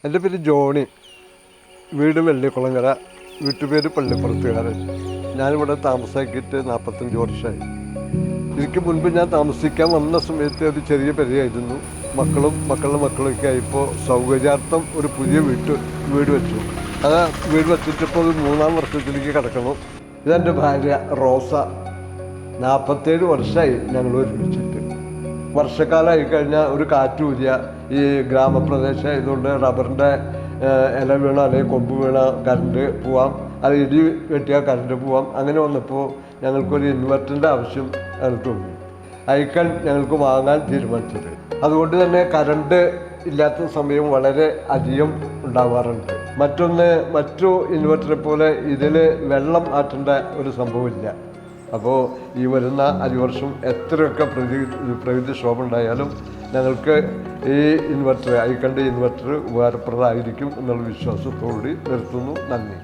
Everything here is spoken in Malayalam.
എൻ്റെ പേര് ജോണി, വീട് വെള്ളിക്കുളങ്ങര, വീട്ടുപേര് പള്ളിപ്പുറത്തുകാരൻ. ഞാനിവിടെ താമസാക്കിയിട്ട് 45 വർഷമായി. ഇതിക്ക് മുൻപ് ഞാൻ താമസിക്കാൻ വന്ന സമയത്ത് ഒരു ചെറിയ പെരയായിരുന്നു. മക്കളുടെ മക്കളൊക്കെ ആയിപ്പോൾ സൗകര്യാർത്ഥം ഒരു പുതിയ വീട് വെച്ചു. അത് വീട് വെച്ചിട്ടിപ്പോൾ ഒരു 3-ാം വർഷത്തിലേക്ക് കിടക്കണം. ഇതെൻ്റെ ഭാര്യ റോസ. 47 വർഷമായി ഞങ്ങൾ ഒരുമിച്ചിട്ട്. വർഷക്കാലമായി കഴിഞ്ഞാൽ ഒരു കാറ്റ് ഊരിയ ഈ ഗ്രാമപ്രദേശം ആയതുകൊണ്ട് റബ്ബറിൻ്റെ ഇല വീണ അല്ലെങ്കിൽ കൊമ്പ് വീണ കറണ്ട് പോവാം, അത് ഇടി വെട്ടിയാൽ കറണ്ട് പോവാം. അങ്ങനെ വന്നപ്പോൾ ഞങ്ങൾക്കൊരു ഇൻവെർട്ടറിൻ്റെ ആവശ്യം ഞങ്ങൾക്ക് തോന്നി. അയക്കാൻ ഞങ്ങൾക്ക് വാങ്ങാൻ തീരുമാനിച്ചത്. അതുകൊണ്ട് തന്നെ കറണ്ട് ഇല്ലാത്ത സമയം വളരെ അധികം ഉണ്ടാവാറുണ്ട്. മറ്റു ഇൻവെർട്ടറെ പോലെ ഇതിൽ വെള്ളം ആറ്റേണ്ട ഒരു സംഭവമില്ല. അപ്പോൾ ഈ വരുന്ന 5 വർഷം എത്രയൊക്കെ പ്രകൃതിക്ഷോഭം ഉണ്ടായാലും ഞങ്ങൾക്ക് ഈ ഇൻവെർട്ടർ, അയക്കേണ്ട ഇൻവെർട്ടർ ഉപകാരപ്രദമായിരിക്കും എന്നുള്ള വിശ്വാസത്തോടുകൂടി നിർത്തുന്നു. നന്ദി.